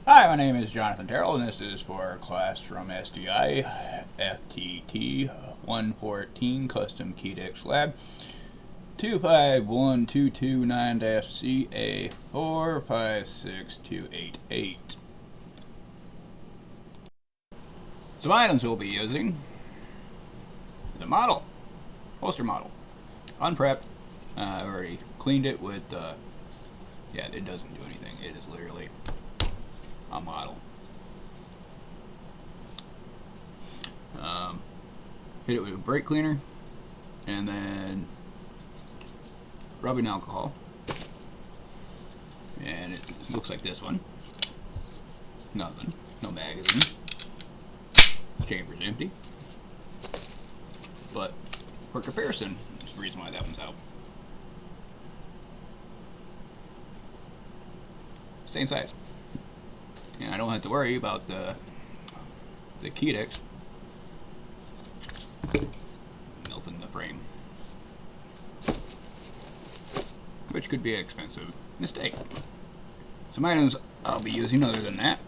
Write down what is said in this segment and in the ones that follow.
Hi, my name is Jonathan Terrell, and this is for a class from SDI, FTT 114 Custom Kydex Lab 251229-CA456288. Some items we'll be using is a model, holster model, unprepped. I already cleaned it with, yeah, it doesn't do anything. It is literally a model. Hit it with a brake cleaner and then rubbing alcohol, and it looks like this one. Nothing, no magazine. Chamber's empty, but for comparison, that's the reason why that one's out. Same size. And I don't have to worry about the Kydex melting the frame, which could be an expensive mistake. Some items I'll be using other than that: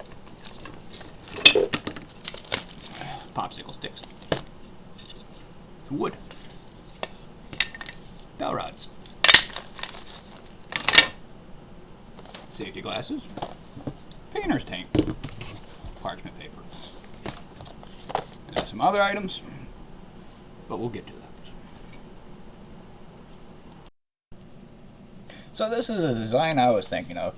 popsicle sticks, some wood, dowel rods, safety glasses, painter's tape, parchment paper, and some other items, but we'll get to that. So this is a design I was thinking of.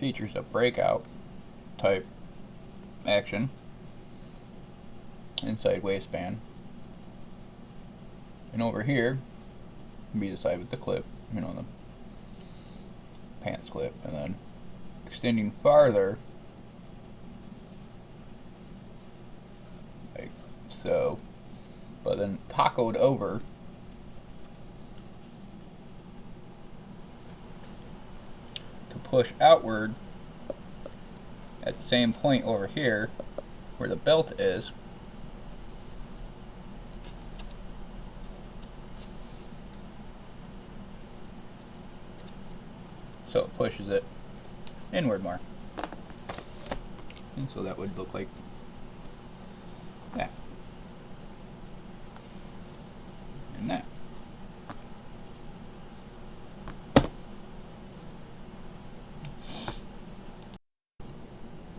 Features a breakout type action, inside waistband, and over here be the side with the clip, you know, the pants clip, and then extending farther like so, but then tacoed over to push outward at the same point over here where the belt is, so it pushes it inward more. And so that would look like that and that.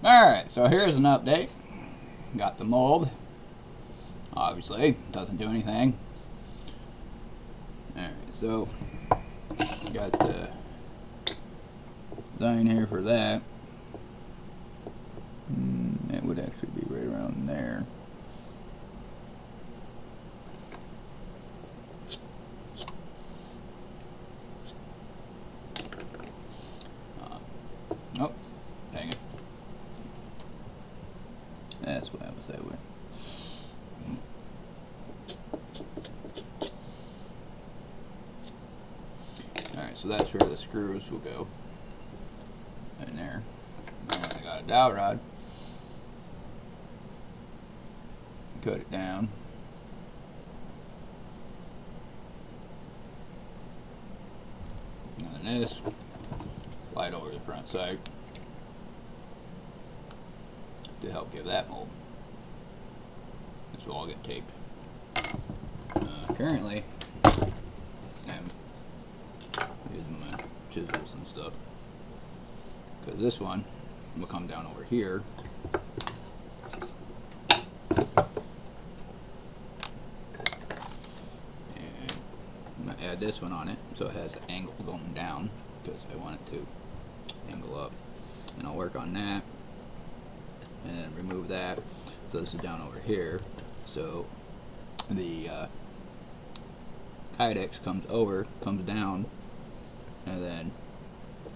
Alright, so here's an update. Got the mold. Obviously, doesn't do anything. Alright, so got the design here for that. It would actually be right around there. Oh, dang it. That's why it was that way. Alright, so that's where the screws will go. In there. And I got a dowel rod. Cut it down. And then this, slide over the front side to help give that mold. This will all get taped. Currently, I'm using my chisels and stuff, because this one will come down over here. And I'm going to add this one on it so it has an angle going down, because I want it to angle up. And I'll work on that and then remove that. So this is down over here. So the Kydex comes down, and then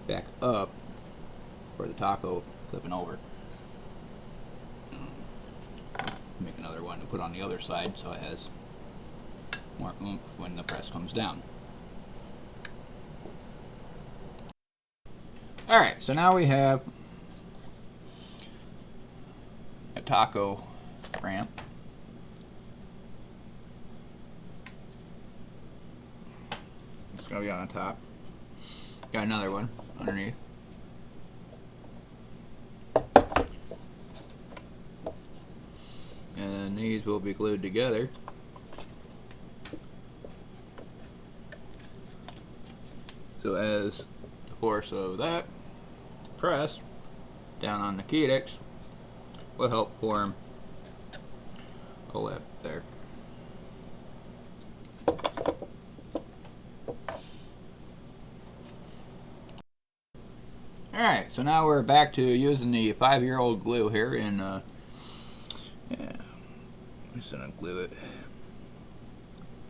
back up for the taco flipping over. Make another one to put on the other side so it has more oomph when the press comes down. Alright, so now we have a taco ramp. It's going to be on the top. Got another one underneath. And these will be glued together. So as the force of that press down on the Kydex will help form a lip there. Alright, so now we're back to using the 5-year-old glue here in yeah, I'm just gonna glue it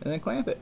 and then clamp it.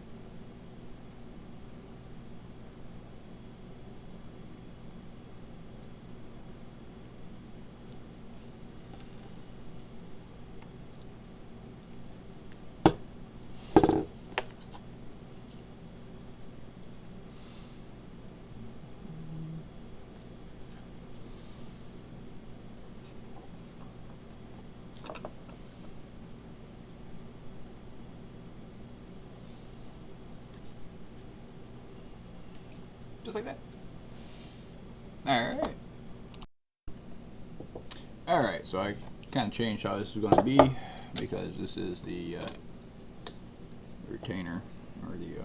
Just like that. Alright. Alright, so I kind of changed how this is going to be because this is the retainer or the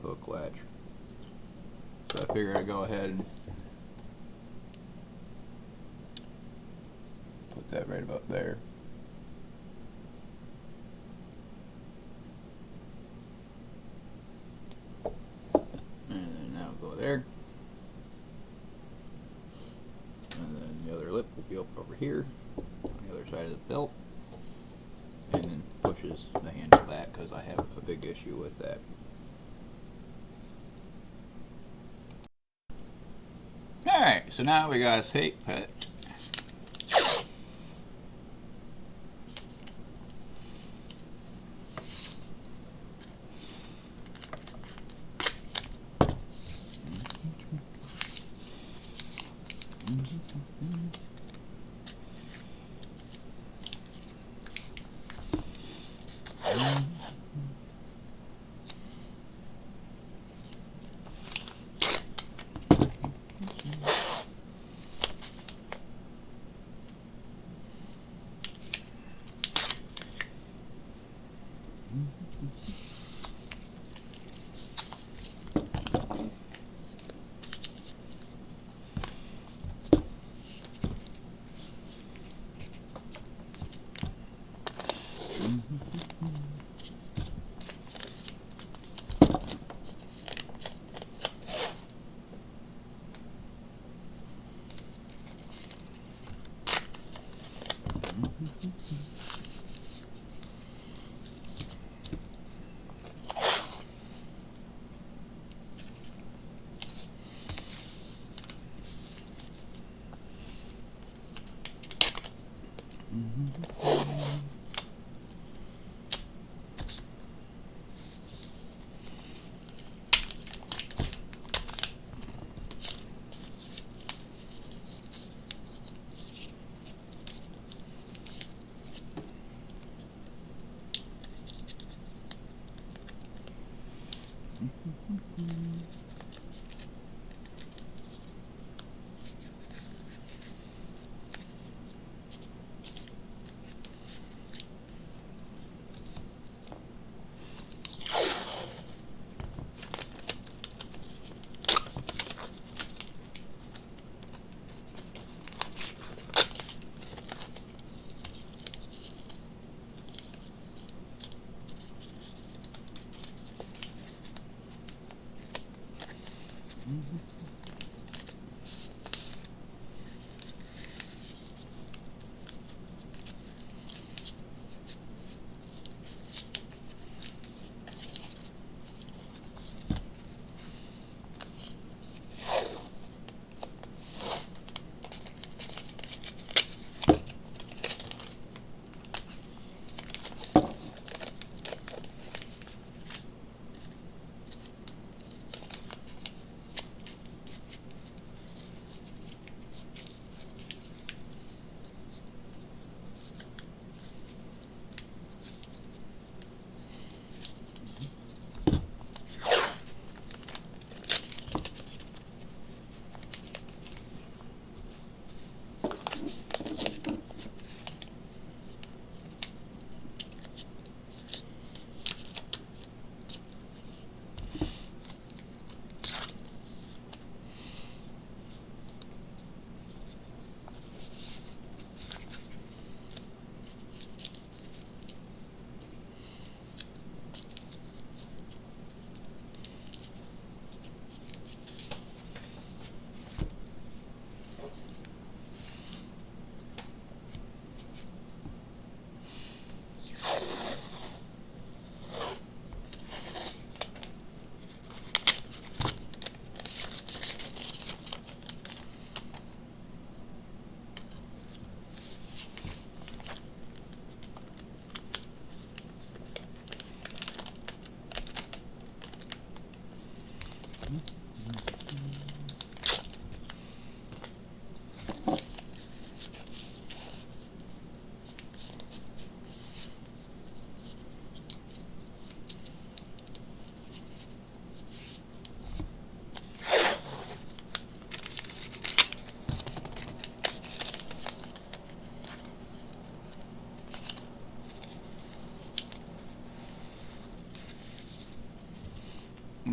hook latch. So I figured I'd go ahead and put that right about there. There, and then the other lip will be over here on the other side of the belt, and then pushes the handle back because I have a big issue with that. Alright, so now we got a tape pet.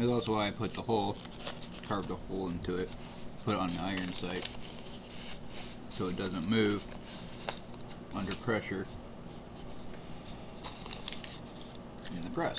That's also why I put the hole, carved a hole into it, put it on the iron sight so it doesn't move under pressure in the press.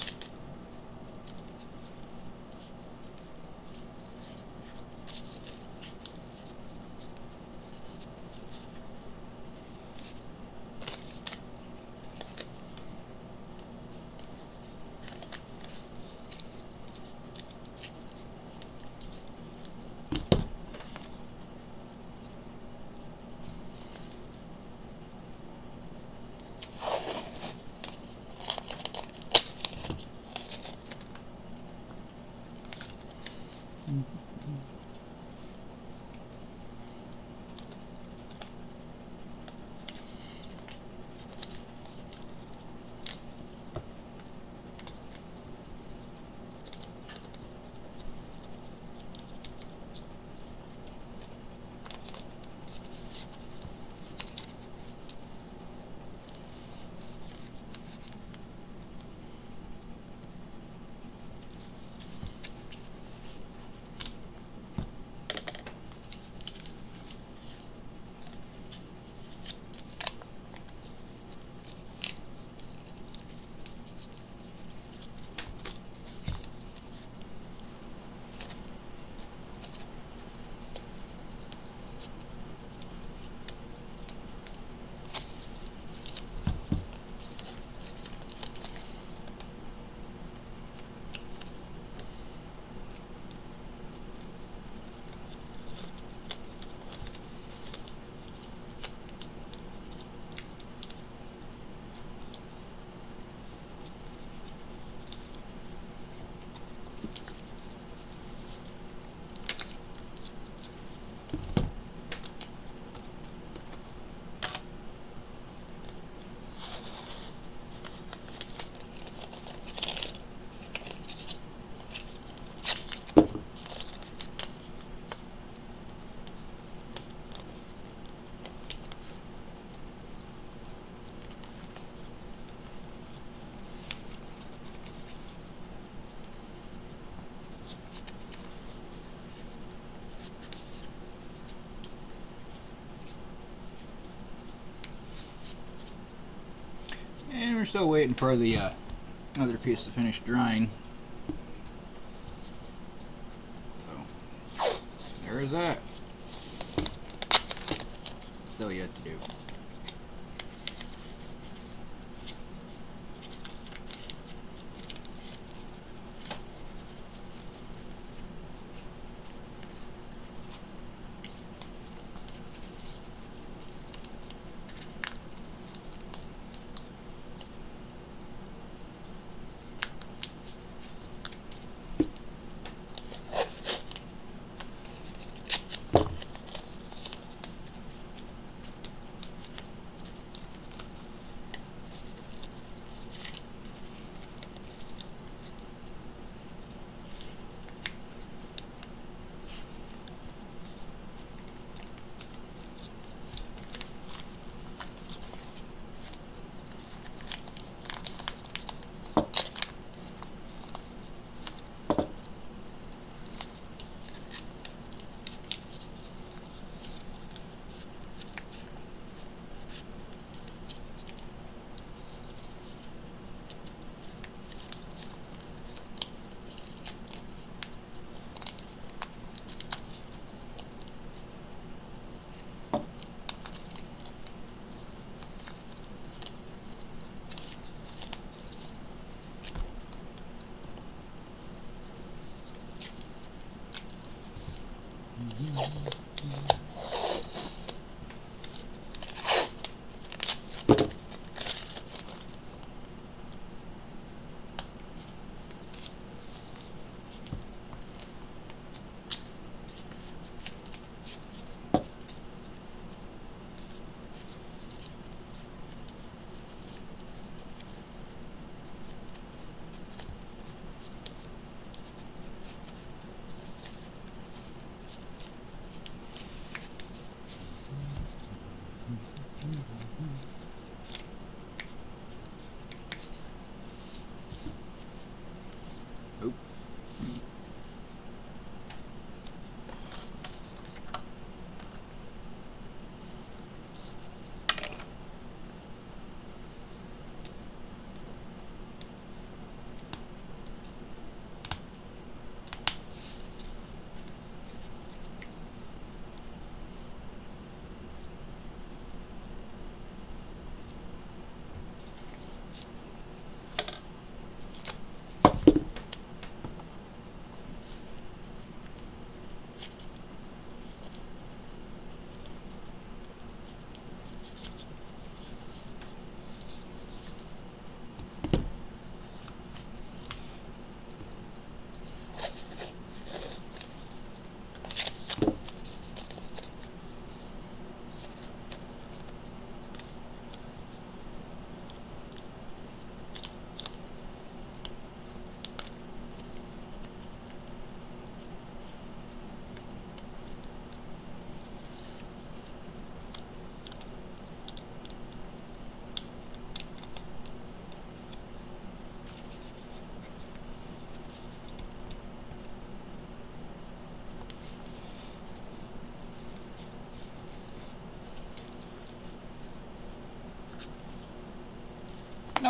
And we're still waiting for the other piece to finish drying. So, there is that. Still yet to do.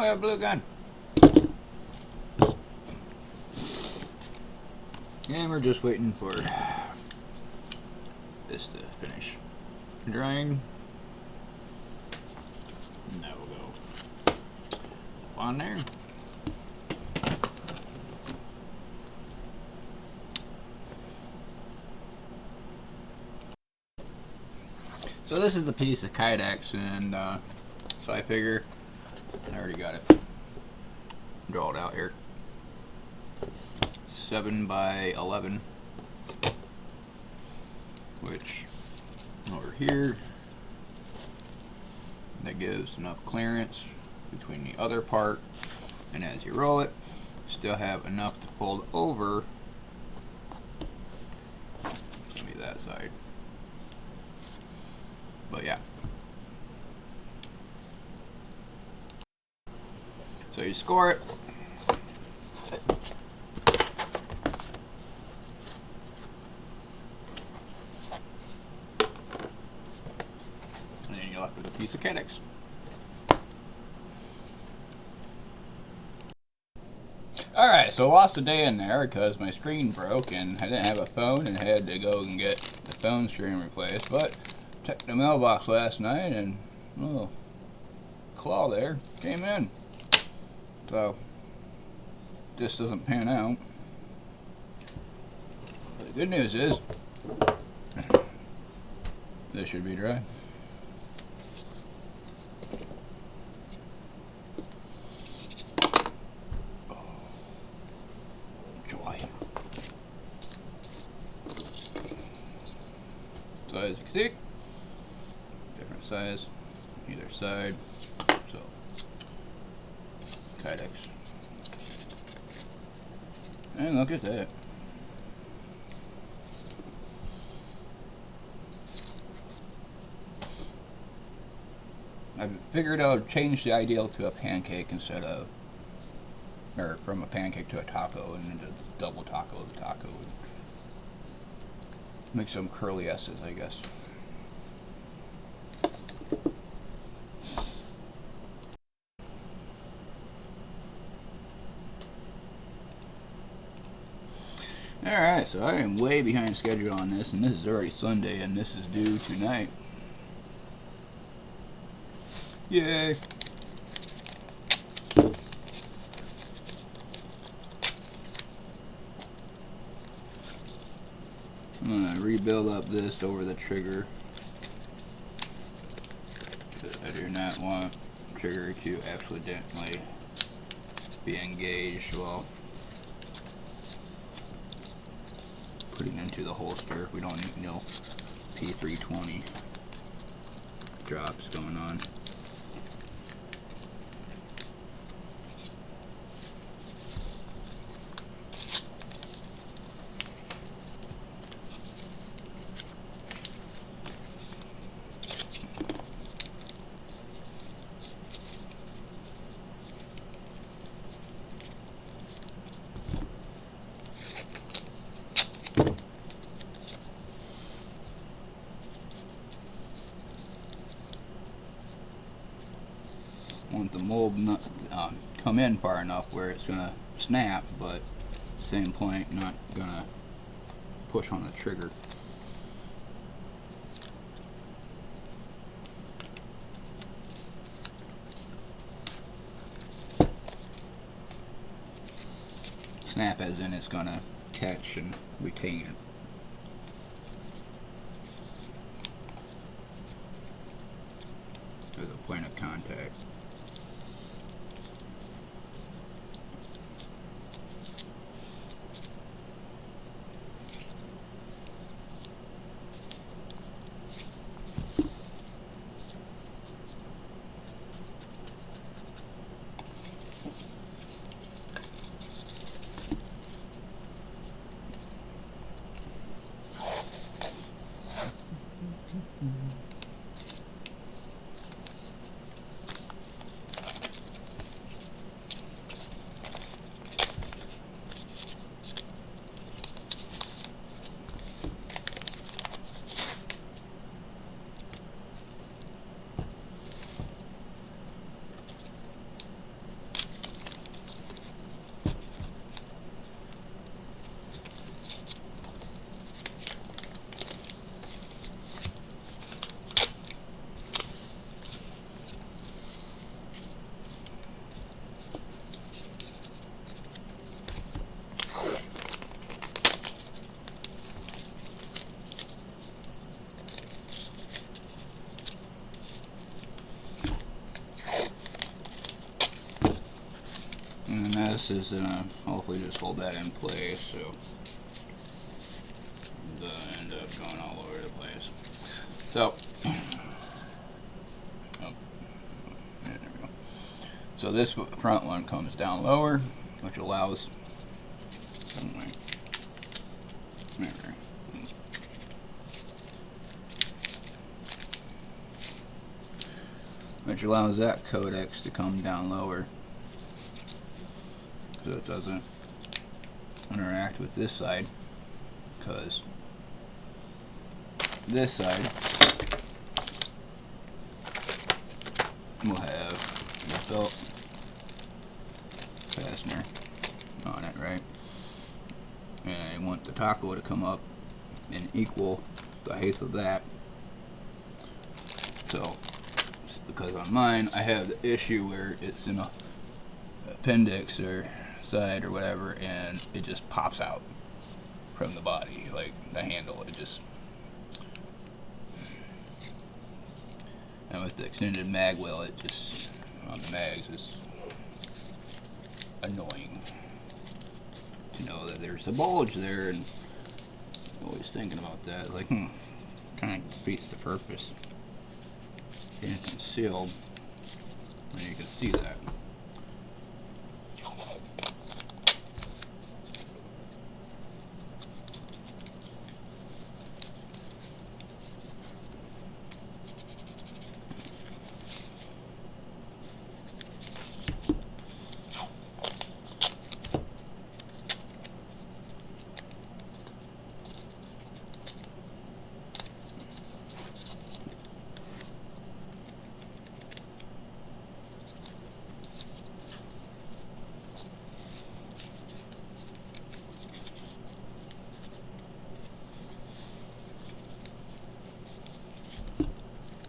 Now we have a blue gun. And we're just waiting for this to finish drying. And that will go on there. So this is the piece of Kydex, and so I figure I already got it drawn out here. 7 by 11, which over here, that gives enough clearance between the other part, and as you roll it, still have enough to fold over. Maybe that side, but yeah. So you score it. And then you're left with a piece of Kydex. Alright, so I lost a day in there because my screen broke and I didn't have a phone and had to go and get the phone screen replaced. But checked the mailbox last night and a little claw there came in. So this doesn't pan out. But the good news is this should be dry. So as you can see, different size either side. So Kydex, and look at that. I figured I would change the ideal to a pancake instead of, or from a pancake to a taco, and then a double taco to taco. Make some curly S's, I guess. Alright, so I am way behind schedule on this, and this is already Sunday, and this is due tonight. Yay! I'm going to rebuild up this over the trigger. I do not want the trigger to accidentally be engaged while putting into the holster. We don't need no P320 drops going on. Want the mold not come in far enough where it's gonna snap, but at the same point not gonna push on the trigger. Snap as in it's gonna catch and retain it. There's a point of contact. gonna hopefully just hold that in place, so it doesn't end up going all over the place. So, oh, yeah, there we go. So this front one comes down lower, which allows that codex to come down lower, so it doesn't interact with this side, because this side will have the belt fastener on it, right? And I want the taco to come up and equal the height of that. So, because on mine I have the issue where it's in a appendix or side or whatever, and it just pops out from the body, like the handle. It just, and with the extended mag well, it just on the mags is annoying to know that there's a bulge there, and always thinking about that, like, kind of defeats the purpose. It's concealed when you can see that.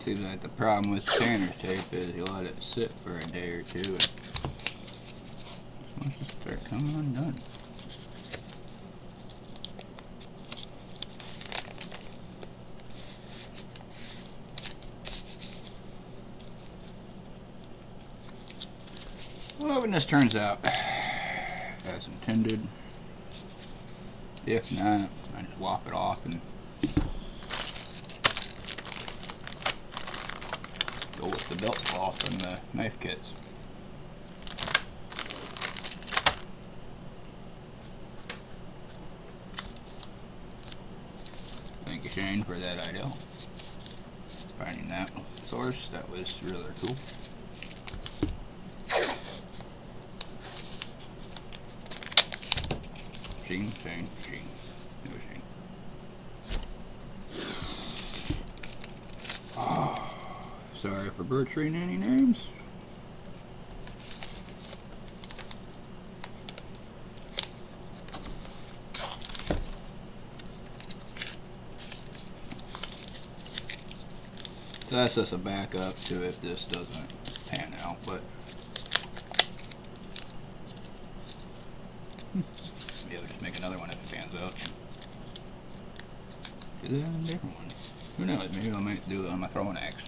Seems like the problem with tanner's tape is you let it sit for a day or two and it's supposed to start coming undone. Well, when this turns out as intended, if not, I just lop it off and go with the belt cloth from the knife kits. Thank you, Shane, for that idea. Finding that source, that was really cool. Shane. No Shane. Oh. Sorry for butchering any names. So that's just a backup to if this doesn't pan out, but maybe I'll just make another one if it pans out. Do that on a different one. Who knows? Maybe I might do it on my throwing axe.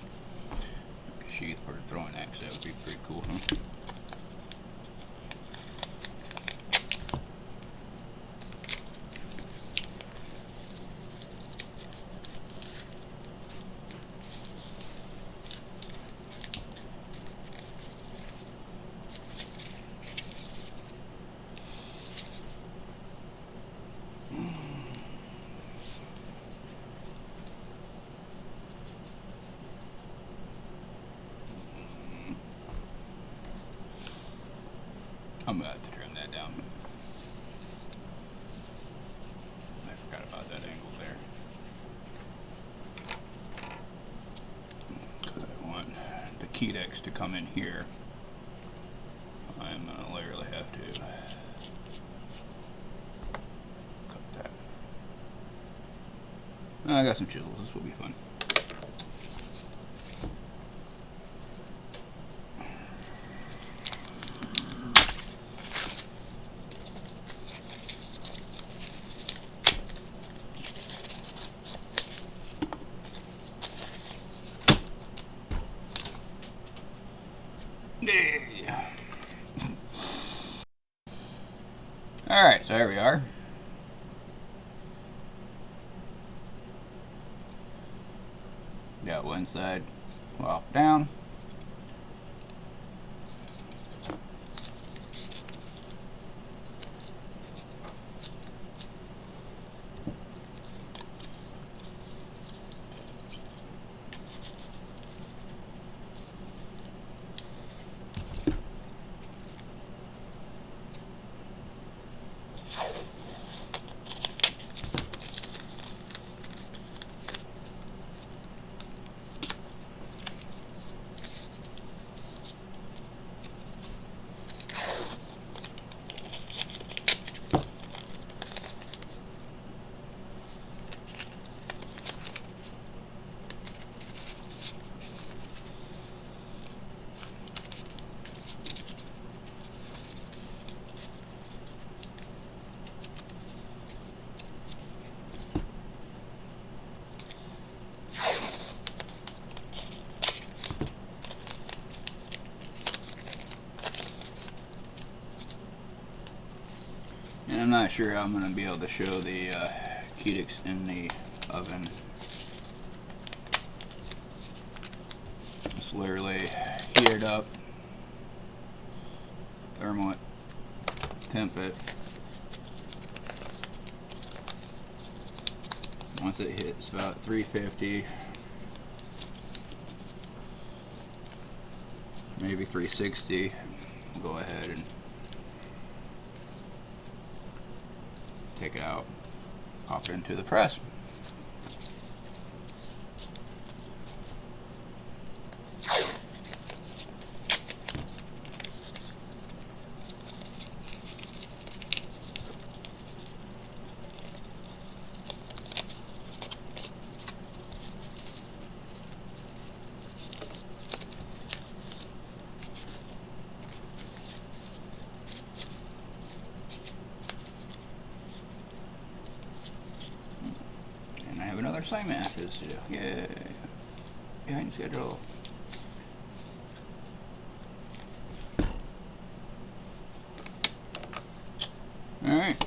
Sheath for the throwing axe, that would be pretty cool, huh? I'm gonna have to trim that down. I forgot about that angle there. Because I want the Kydex to come in here. I'm gonna literally have to cut that. Oh, I got some chisels, this will be fun. Alright, so here we are. Got one side well down. And I'm not sure how I'm going to be able to show the Kydex in the oven. Just literally heat it up, thermal it, temp it. Once it hits about 350, maybe 360, go ahead and take it out, pop it into the press. Another assignment after this to do. Yay! Behind schedule. Alright.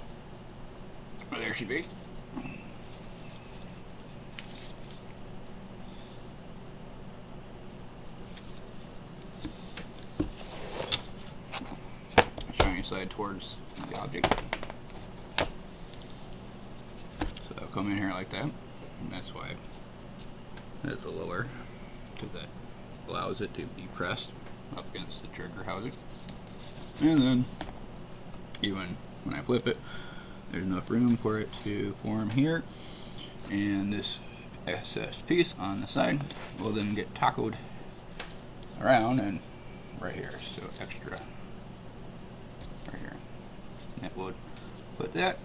Well, there she be. Showing your side towards the object. So I'll come in here like that. And that's why it's a lower, because that allows it to be pressed up against the trigger housing. And then even when I flip it, there's enough room for it to form here, and this excess piece on the side will then get tacoed around and right here, so extra right here. And that would put that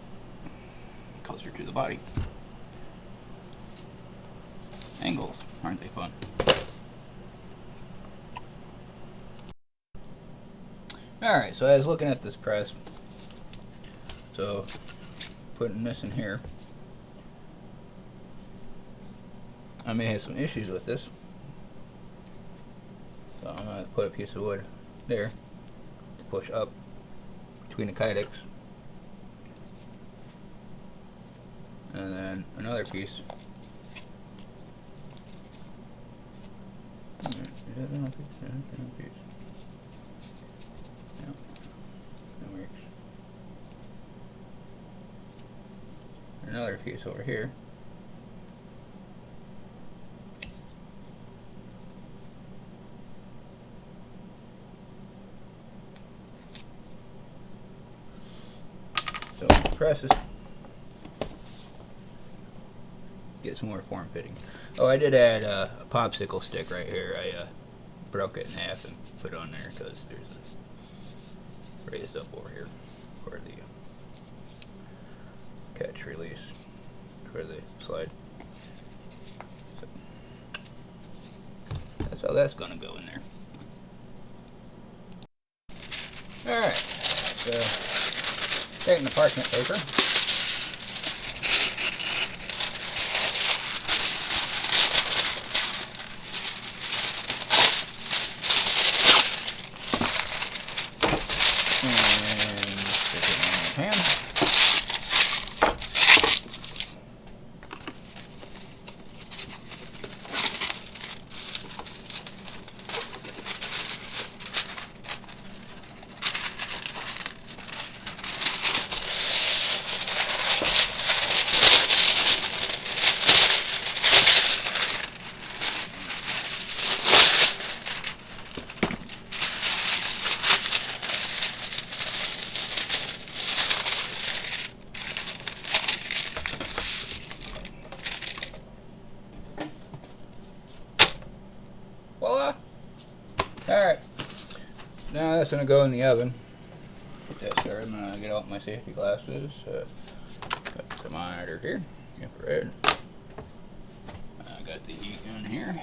closer to the body. Angles, aren't they fun? Alright, so I was looking at this press. So, putting this in here. I may have some issues with this. So I'm going to put a piece of wood there to push up between the Kydex. And then another piece. Is that another piece? Yeah, another piece. Yeah, that works. Another piece over here. So presses. Get some more form fitting. Oh, I did add a popsicle stick right here. I broke it in half and put it on there because there's this raised up over here for the catch release for the slide. So that's how that's gonna go in there. Alright, so taking the parchment paper. And stick it in the pan. that's gonna go in the oven. Get that started. I'm gonna get out my safety glasses. Got the monitor here, infrared. I got the heat gun here,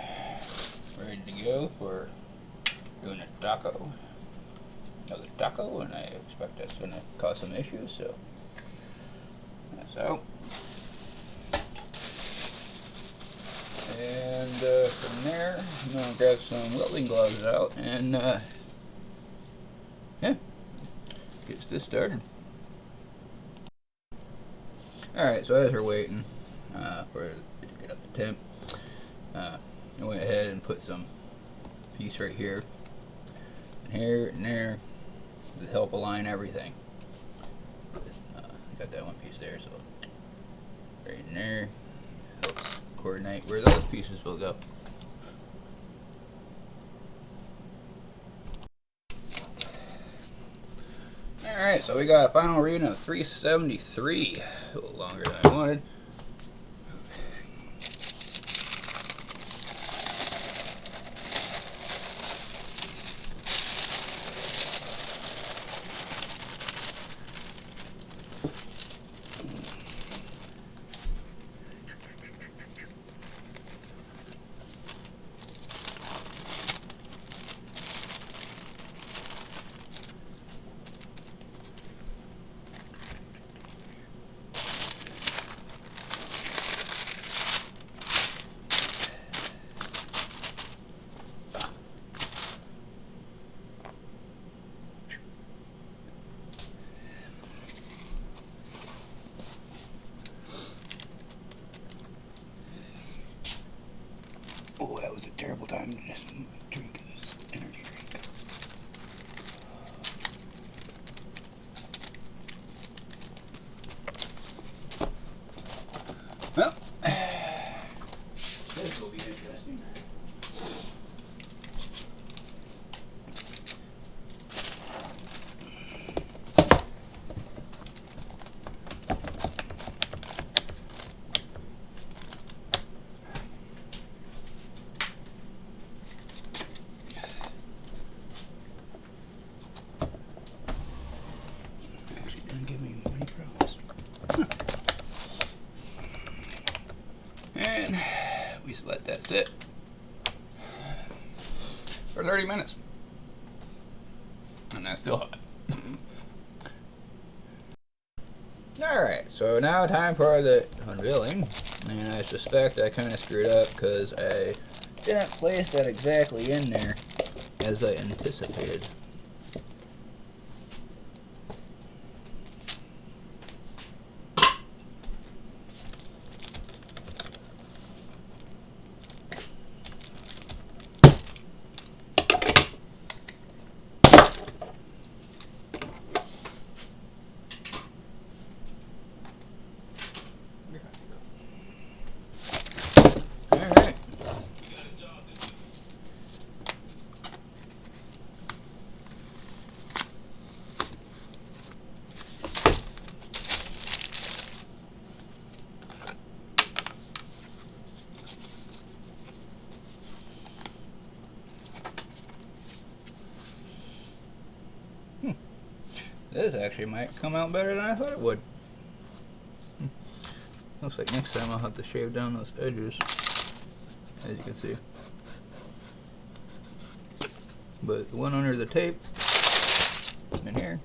ready to go for doing a taco. Another taco, and I expect that's gonna cause some issues. So that's out. And from there, I'm gonna grab some welding gloves out and yeah, get this started. Alright, so as we're waiting for it to get up to temp, I went ahead and put some piece right here, and here, and there, to help align everything. Got that one piece there, so right in there, helps coordinate where those pieces will go. Alright, so we got a final reading of 373, a little longer than I wanted. Oh, that was a terrible time to just drink this energy drink. Well, this will be interesting. And we just let that sit for 30 minutes. And that's still hot. Alright, so now time for the unveiling. And I suspect I kind of screwed up because I didn't place that exactly in there as I anticipated. This actually might come out better than I thought it would. Looks like next time I'll have to shave down those edges, as you can see. But the one under the tape in here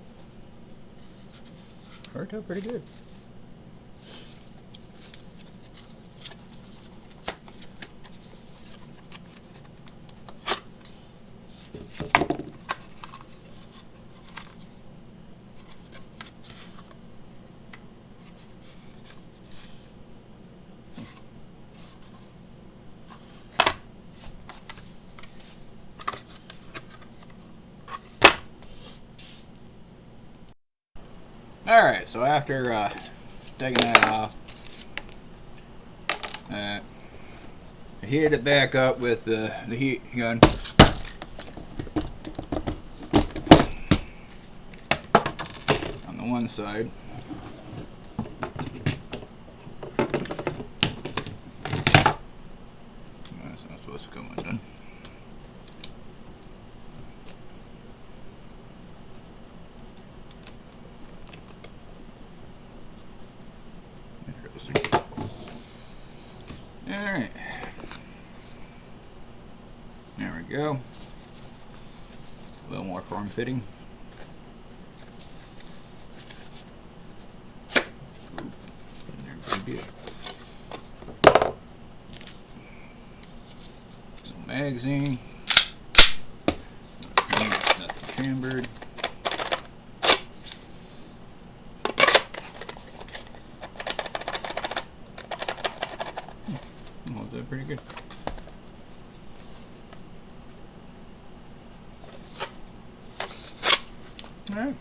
worked out pretty good. Alright, so after taking that off, I heated it back up with the heat gun. On the one side. That's not supposed to come undone. Alright. There we go. A little more form fitting. Oop. There could be it. Little magazine. Nothing chambered. Holds that pretty good. Alright.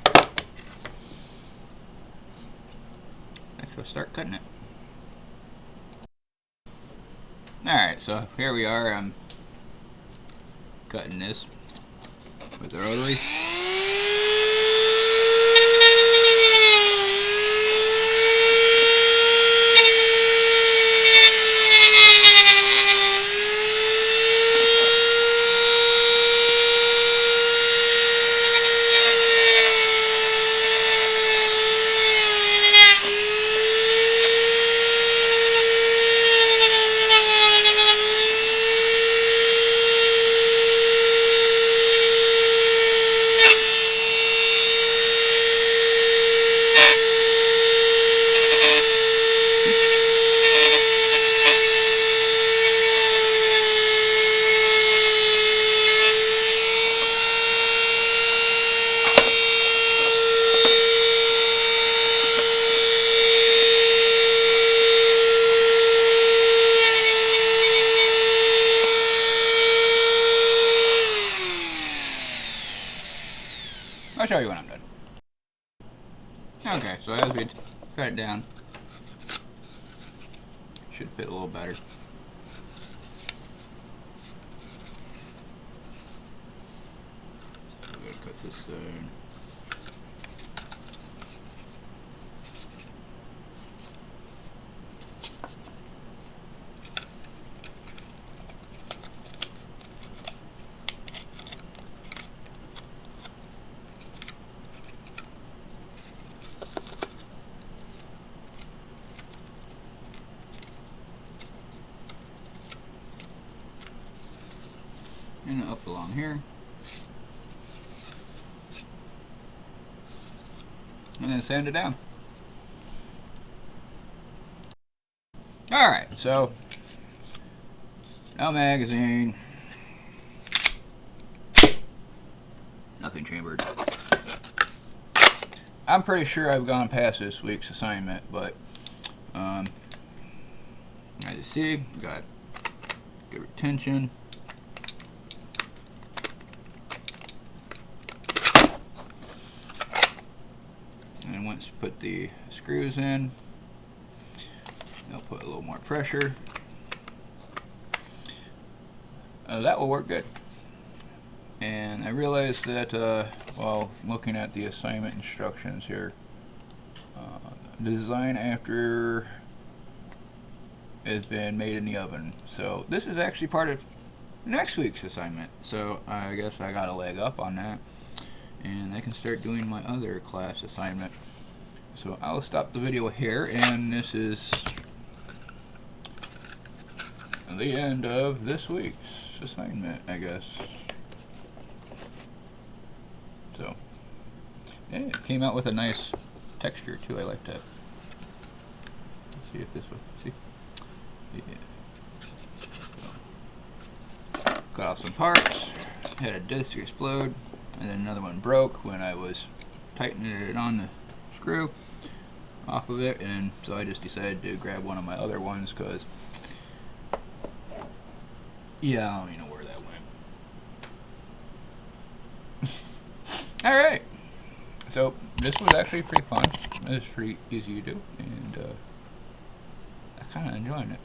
Next we'll start cutting it. Alright, so here we are. I'm cutting this with the rotary. I'll show you when I'm done. Okay, so as we cut it down, it should fit a little better. So I'm going to cut this side. And up along here, and then sand it down. Alright, so no magazine, nothing chambered. I'm pretty sure I've gone past this week's assignment, but as you see, got good retention. And once you put the screws in, they'll put a little more pressure. That will work good. And I realized that while looking at the assignment instructions here, design after has been made in the oven. So this is actually part of next week's assignment. So I guess I got a leg up on that, and I can start doing my other class assignment. So I'll stop the video here, and this is the end of this week's assignment, I guess. So yeah, it came out with a nice texture too. I like that. Let's see if this will see. Yeah. So, cut off some parts. Had a disc explode, and then another one broke when I was tightening it on the screw off of it, and so I just decided to grab one of my other ones because, yeah, I don't even know where that went. Alright, so this was actually pretty fun. It was pretty easy to do, and I'm kind of enjoying it.